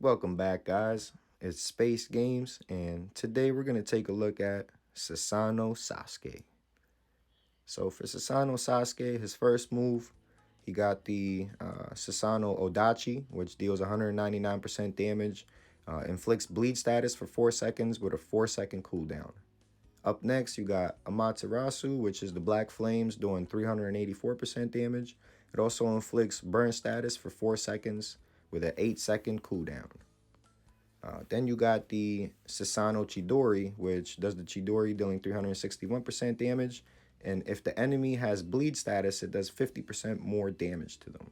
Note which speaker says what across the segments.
Speaker 1: Welcome back, guys. It's Space Games, and today we're going to take a look at Susanoo Sasuke. So, for Susanoo Sasuke, his first move, he got the Susanoo Odachi, which deals 199% damage, inflicts bleed status for 4 seconds with a 4-second cooldown. Up next, you got Amaterasu, which is the Black Flames, doing 384% damage. It also inflicts burn status for 4 seconds with an 8-second cooldown. Then you got the Susanoo Chidori, which does the Chidori dealing 361% damage. And if the enemy has bleed status, it does 50% more damage to them.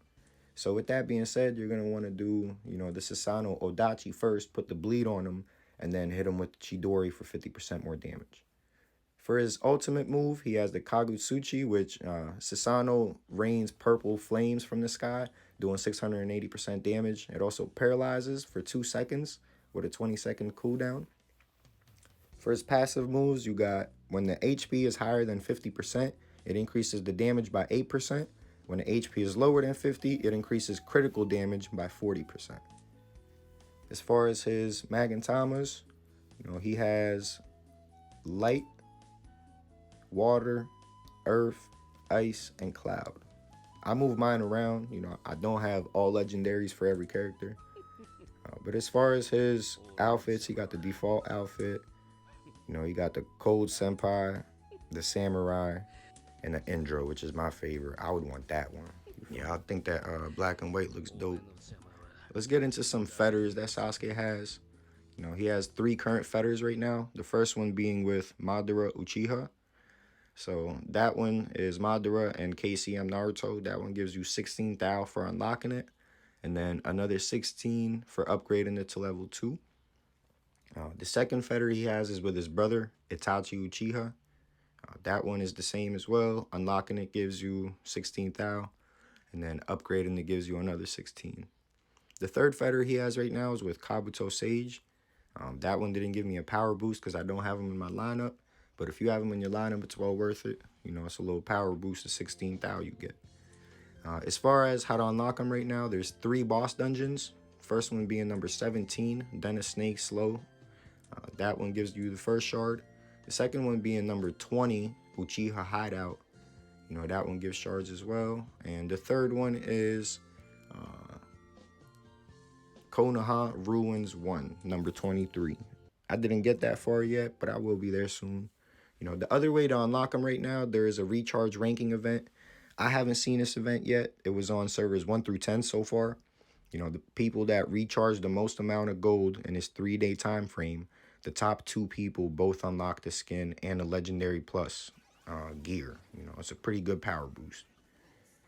Speaker 1: So with that being said, you're going to want to do, the Susanoo Odachi first, put the bleed on him, and then hit him with Chidori for 50% more damage. For his ultimate move, he has the Kagutsuchi, which Susanoo rains purple flames from the sky, doing 680% damage. It also paralyzes for 2 seconds with a 20-second cooldown. For his passive moves, you got when the HP is higher than 50%, it increases the damage by 8%. When the HP is lower than 50, it increases critical damage by 40%. As far as his Magantamas, he has light, water, earth, ice, and cloud. I move mine around. I don't have all legendaries for every character. But as far as his outfits, he got the default outfit. He got the Cold Senpai, the Samurai, and the Indra, which is my favorite. I would want that one. Yeah, I think that black and white looks dope. Let's get into some feathers that Sasuke has. He has 3 current feathers right now. The first one being with Madara Uchiha. So that one is Madara and KCM Naruto. That one gives you 16,000 for unlocking it. And then another 16 for upgrading it to level 2. The second feather he has is with his brother, Itachi Uchiha. That one is the same as well. Unlocking it gives you 16,000. And then upgrading it gives you another 16. The third feather he has right now is with Kabuto Sage. That one didn't give me a power boost because I don't have him in my lineup. But if you have him in your lineup, it's well worth it. It's a little power boost of 16,000 you get. As far as how to unlock them right now, there's 3 boss dungeons. First one being number 17, Dennis Snake Slow. That one gives you the first shard. The second one being number 20, Uchiha Hideout. That one gives shards as well. And the third one is Konoha Ruins 1, number 23. I didn't get that far yet, but I will be there soon. The other way to unlock them right now, there is a recharge ranking event. I haven't seen this event yet. It was on servers 1 through 10 so far. The people that recharge the most amount of gold in this 3-day time frame, the top 2 people both unlock the skin and the legendary plus gear. It's a pretty good power boost.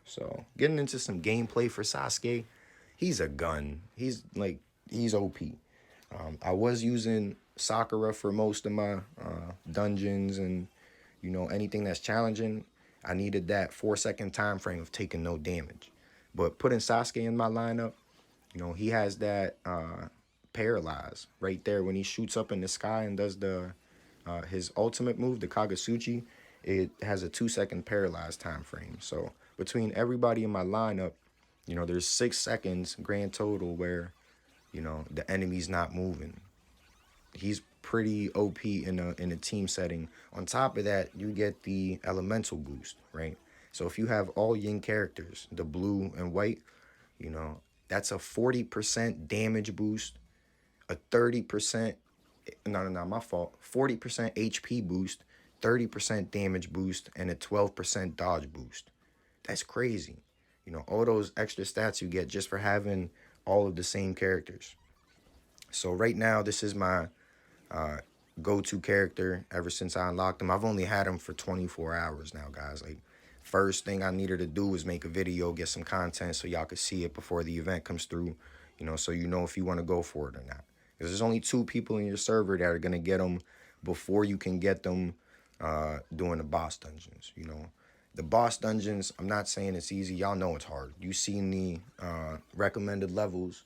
Speaker 1: So getting into some gameplay for Sasuke, he's a gun. He's OP. I was using Sakura for most of my dungeons and anything that's challenging. I needed that 4-second time frame of taking no damage. But putting Sasuke in my lineup, he has that paralyze right there when he shoots up in the sky and does the his ultimate move, the Kagutsuchi. It has a 2-second paralyze time frame. So between everybody in my lineup, there's 6 seconds grand total where the enemy's not moving. He's pretty OP in a team setting. On top of that, you get the elemental boost, right? So if you have all yin characters, the blue and white, that's a 40% damage boost, a 30%, no, my fault, 40% HP boost, 30% damage boost, and a 12% dodge boost. That's crazy. All those extra stats you get just for having all of the same characters. So right now, this is my go-to character ever since I unlocked him. I've only had him for 24 hours now, guys. First thing I needed to do was make a video, get some content so y'all could see it before the event comes through, so if you want to go for it or not. Because there's only 2 people in your server that are going to get them before you can get them doing the boss dungeons, The boss dungeons, I'm not saying it's easy. Y'all know it's hard. You've seen the recommended levels,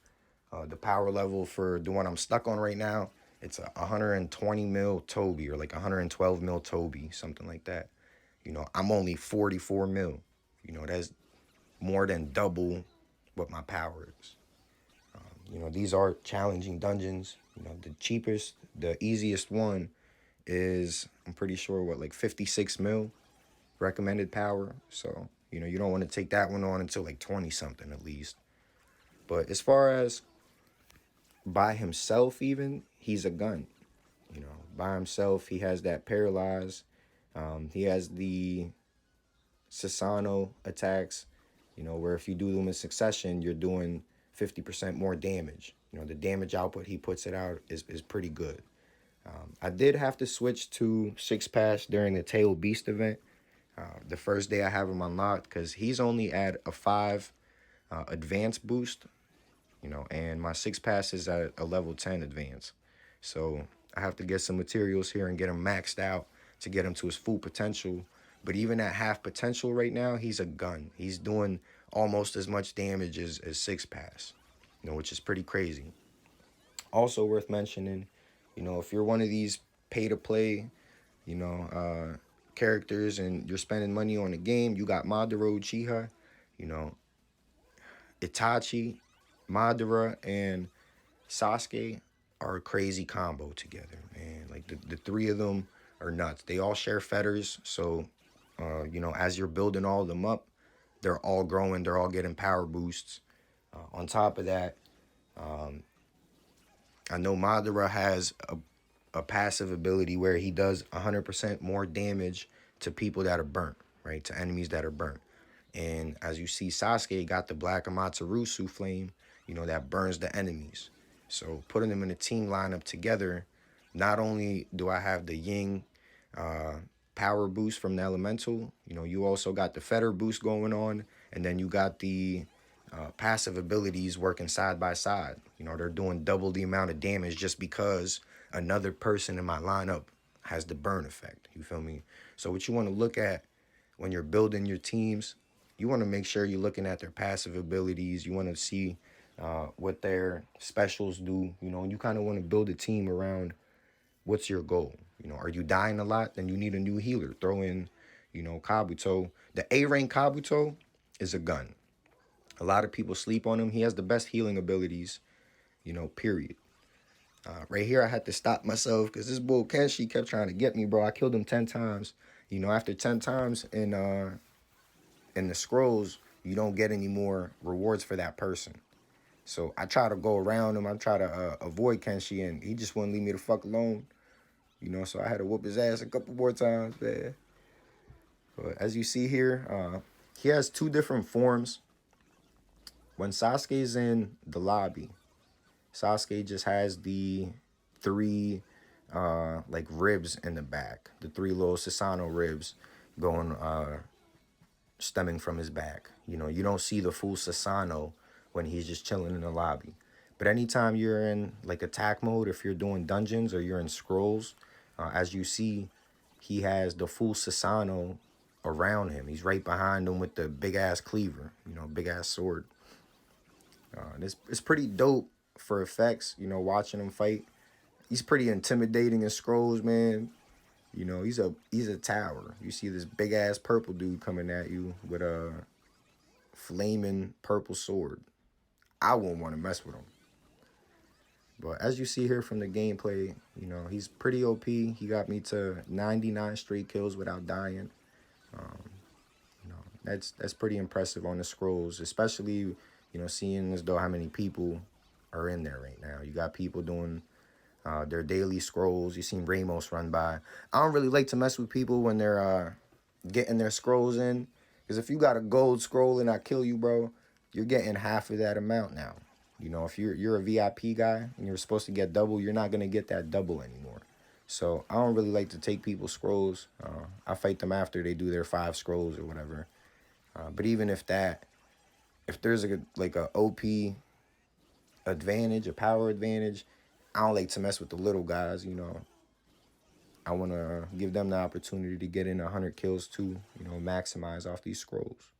Speaker 1: the power level for the one I'm stuck on right now. It's a 120 mil Toby or 112 mil Toby, something like that. I'm only 44 mil. That's more than double what my power is. These are challenging dungeons. The cheapest, the easiest one is, I'm pretty sure, what, like 56 mil recommended power. So, you don't want to take that one on until like 20 something at least. But as far as by himself, even, he's a gun. By himself, he has that paralyze. He has the Susanoo attacks, where if you do them in succession, you're doing 50% more damage. The damage output he puts it out is pretty good. I did have to switch to six pass during the Tailed Beast event. The first day I have him unlocked because he's only at a 5 advanced boost, and my six pass is at a level 10 advance. So I have to get some materials here and get him maxed out to get him to his full potential. But even at half potential right now, he's a gun. He's doing almost as much damage as six pass, which is pretty crazy. Also worth mentioning, if you're one of these pay to play, you know, uh, characters and you're spending money on the game, you got Madara Uchiha, you know, Itachi, Madara, and Sasuke are a crazy combo together, man. Like the three of them are nuts. They all share feathers, so as you're building all of them up, they're all growing, they're all getting power boosts. On top of that, I know Madara has a passive ability where he does 100% more damage to people that are burnt, right? To enemies that are burnt. And as you see, Sasuke got the Black Amaterasu flame, that burns the enemies. So putting them in a team lineup together, not only do I have the Ying uh, power boost from the Elemental, you also got the Fetter boost going on, and then you got the passive abilities working side by side. They're doing double the amount of damage just because another person in my lineup has the burn effect. You feel me? So what you want to look at when you're building your teams, you want to make sure you're looking at their passive abilities. You want to see what their specials do. And you kind of want to build a team around what's your goal. Are you dying a lot? Then you need a new healer. Throw in, Kabuto. The A rank Kabuto is a gun. A lot of people sleep on him. He has the best healing abilities, period. Right here, I had to stop myself because this bull Kenshi kept trying to get me, bro. I killed him 10 times. After 10 times in the scrolls, you don't get any more rewards for that person. So I try to go around him. I try to avoid Kenshi, and he just wouldn't leave me the fuck alone. So I had to whoop his ass a couple more times, man. But as you see here, he has two different forms. When Sasuke's in the lobby, Sasuke just has the three like ribs in the back, the three little Susanoo ribs going stemming from his back. You don't see the full Susanoo when he's just chilling in the lobby. But anytime you're in like attack mode, if you're doing dungeons or you're in scrolls, as you see, he has the full Susanoo around him. He's right behind him with the big ass cleaver, big ass sword. And it's pretty dope for effects, watching him fight. He's pretty intimidating in scrolls, man. He's a tower. You see this big ass purple dude coming at you with a flaming purple sword. I wouldn't want to mess with him. But as you see here from the gameplay, he's pretty OP. He got me to 99 straight kills without dying. That's pretty impressive on the scrolls, especially, seeing as though how many people are in there right now. You got people doing their daily scrolls. You seen Ramos run by. I don't really like to mess with people when they're getting their scrolls in. Because if you got a gold scroll and I kill you, bro, you're getting half of that amount now. If you're a VIP guy and you're supposed to get double, you're not going to get that double anymore. So I don't really like to take people's scrolls. I fight them after they do their 5 scrolls or whatever. But even if there's a OP advantage, a power advantage, I don't like to mess with the little guys. I want to give them the opportunity to get in 100 kills too, maximize off these scrolls.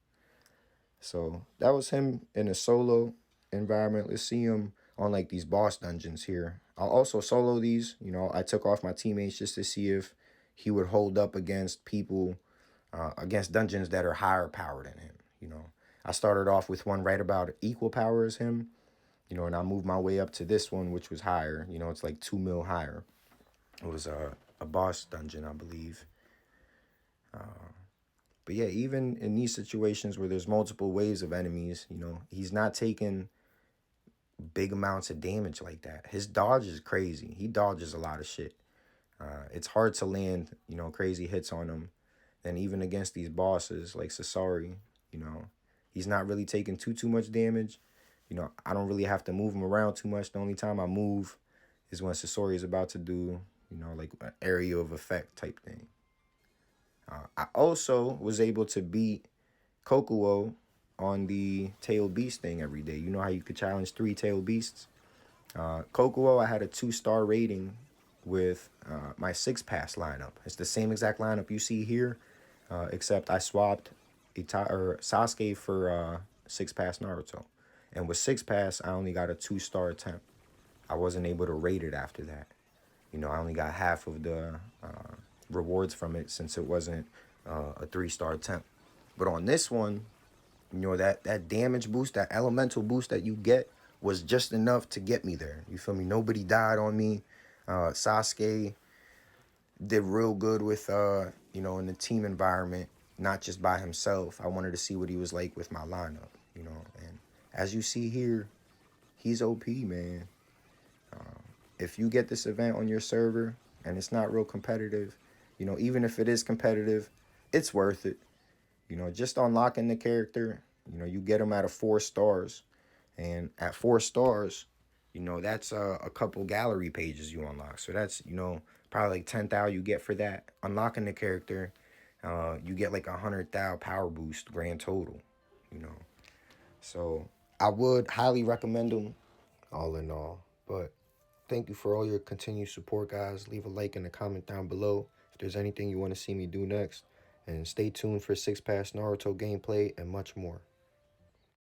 Speaker 1: So that was him in a solo environment. Let's see him on like these boss dungeons here. I'll also solo these. I took off my teammates just to see if he would hold up against people, against dungeons that are higher power than him. I started off with one right about equal power as him. and I moved my way up to this one, which was higher. It's like 2 mil higher. It was a boss dungeon, I believe. But yeah, even in these situations where there's multiple waves of enemies, he's not taking big amounts of damage like that. His dodge is crazy. He dodges a lot of shit. It's hard to land, crazy hits on him. And even against these bosses like Sasori, he's not really taking too much damage. I don't really have to move him around too much. The only time I move is when Sasori is about to do, like an area of effect type thing. I also was able to beat Kokuo on the Tailed Beast thing every day. You know how you could challenge 3 Tailed Beasts? Kokuo, I had a 2-star rating with my 6 pass lineup. It's the same exact lineup you see here, except I swapped Sasuke for 6 pass Naruto. And with 6 pass, I only got a 2-star attempt. I wasn't able to rate it after that. I only got half of the rewards from it since it wasn't a 3-star attempt. But on this one, that damage boost, that elemental boost that you get was just enough to get me there. You feel me? Nobody died on me. Sasuke did real good with, in the team environment, not just by himself. I wanted to see what he was like with my lineup, And as you see here, he's OP, man. If you get this event on your server and it's not real competitive, even if it is competitive, it's worth it. Just unlocking the character, you get him out of 4 stars. And at 4 stars, that's a couple gallery pages you unlock. So that's, probably like 10,000 you get for that. Unlocking the character, you get like 100,000 power boost grand total, you know. So I would highly recommend them all in all. But thank you for all your continued support, guys. Leave a like and a comment down below if there's anything you want to see me do next. And stay tuned for 6 pass Naruto gameplay and much more.